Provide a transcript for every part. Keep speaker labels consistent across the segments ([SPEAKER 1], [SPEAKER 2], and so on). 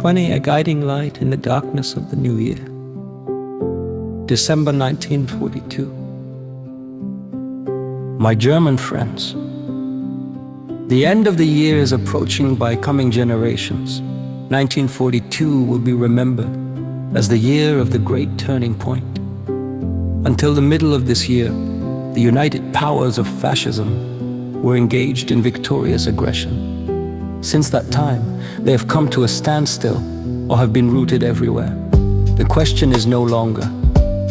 [SPEAKER 1] 2020, a guiding light in the darkness of the new year. December 1942. My German friends, the end of the year is approaching by coming generations. 1942 will be remembered as the year of the great turning point. Until the middle of this year, the united powers of fascism were engaged in victorious aggression. Since that time, they have come to a standstill or have been routed everywhere. The question is no longer,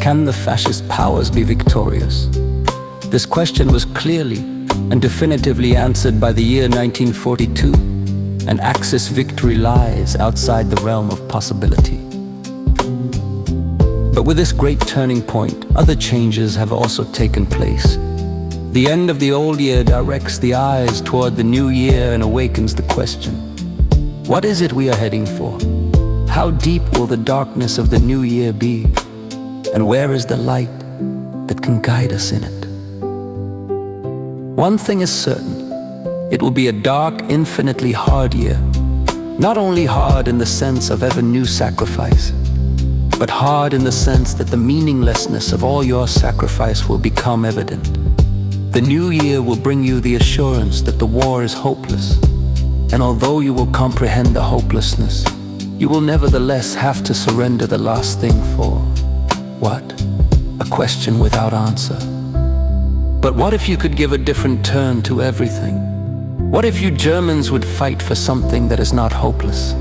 [SPEAKER 1] can the fascist powers be victorious? This question was clearly and definitively answered by the year 1942, and Axis victory lies outside the realm of possibility. But with this great turning point, other changes have also taken place. The end of the old year directs the eyes toward the new year and awakens the question, what is it we are heading for? How deep will the darkness of the new year be? And where is the light that can guide us in it? One thing is certain, it will be a dark, infinitely hard year. Not only hard in the sense of ever new sacrifice, but hard in the sense that the meaninglessness of all your sacrifice will become evident. The new year will bring you the assurance that the war is hopeless, and although you will comprehend the hopelessness, you will nevertheless have to surrender the last thing for what? A question without answer. But what if you could give a different turn to everything? What if you Germans would fight for something that is not hopeless?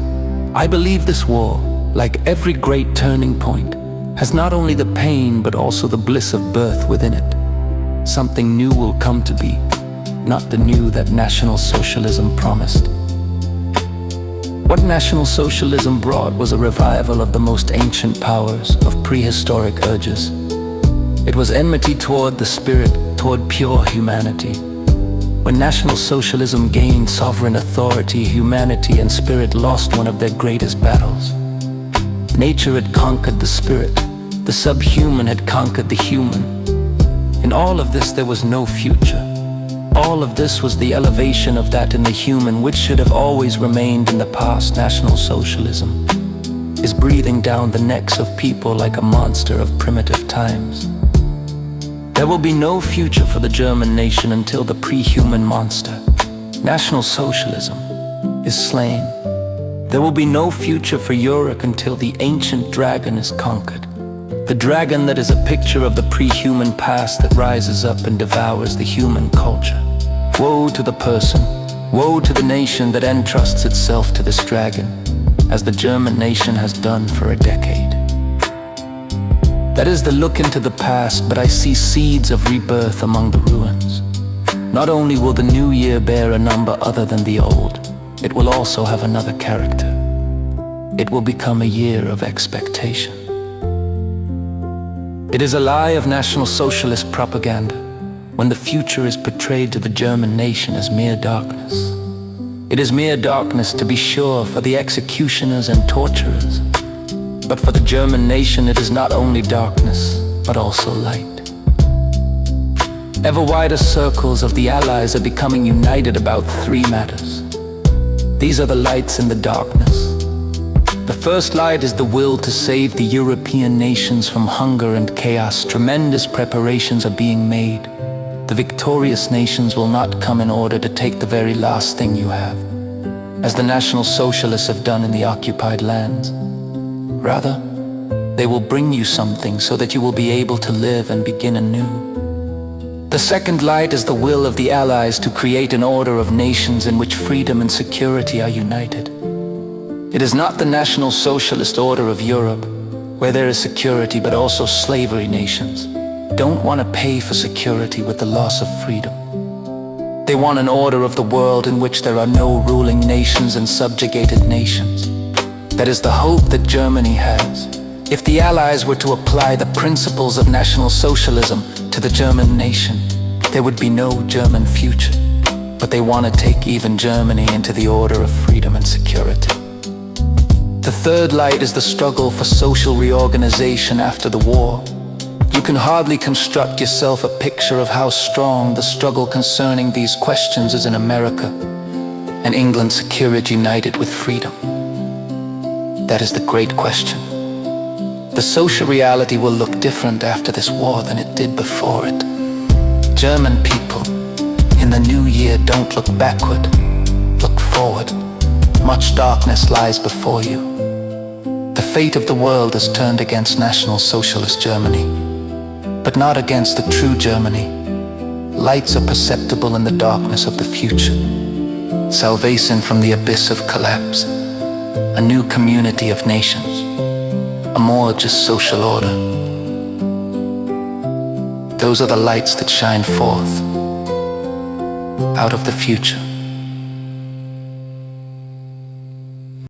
[SPEAKER 1] I believe this war, like every great turning point, has not only the pain but also the bliss of birth within it. Something new will come to be, not the new that National Socialism promised. What National Socialism brought was a revival of the most ancient powers, of prehistoric urges. It was enmity toward the spirit, toward pure humanity. When National Socialism gained sovereign authority, humanity and spirit lost one of their greatest battles. Nature had conquered the spirit, the subhuman had conquered the human. In all of this there was no future. All of this was the elevation of that in the human which should have always remained in the past. National Socialism is breathing down the necks of people like a monster of primitive times. There will be no future for the German nation until the pre-human monster, National Socialism, is slain. There will be no future for Europe until the ancient dragon is conquered. The dragon that is a picture of the pre-human past that rises up and devours the human culture. Woe to the person, woe to the nation that entrusts itself to this dragon, as the German nation has done for a decade. That is the look into the past, but I see seeds of rebirth among the ruins. Not only will the new year bear a number other than the old, it will also have another character. It will become a year of expectation. It is a lie of National Socialist propaganda when the future is portrayed to the German nation as mere darkness. It is mere darkness, to be sure, for the executioners and torturers. But for the German nation it is not only darkness, but also light. Ever wider circles of the Allies are becoming united about three matters. These are the lights in the darkness. The first light is the will to save the European nations from hunger and chaos. Tremendous preparations are being made. The victorious nations will not come in order to take the very last thing you have, as the National Socialists have done in the occupied lands. Rather, they will bring you something so that you will be able to live and begin anew. The second light is the will of the Allies to create an order of nations in which freedom and security are united. It is not the National Socialist order of Europe, where there is security but also slavery. Nations don't want to pay for security with the loss of freedom. They want an order of the world in which there are no ruling nations and subjugated nations. That is the hope that Germany has. If the Allies were to apply the principles of National Socialism to the German nation, there would be no German future. But they want to take even Germany into the order of freedom and security. The third light is the struggle for social reorganization after the war. You can hardly construct yourself a picture of how strong the struggle concerning these questions is in America, and England's security united with freedom. That is the great question. The social reality will look different after this war than it did before it. German people, in the new year, don't look backward, look forward. Much darkness lies before you. The fate of the world is turned against National Socialist Germany, but not against the true Germany. Lights are perceptible in the darkness of the future. Salvation from the abyss of collapse. A new community of nations. A more just social order. Those are the lights that shine forth out of the future.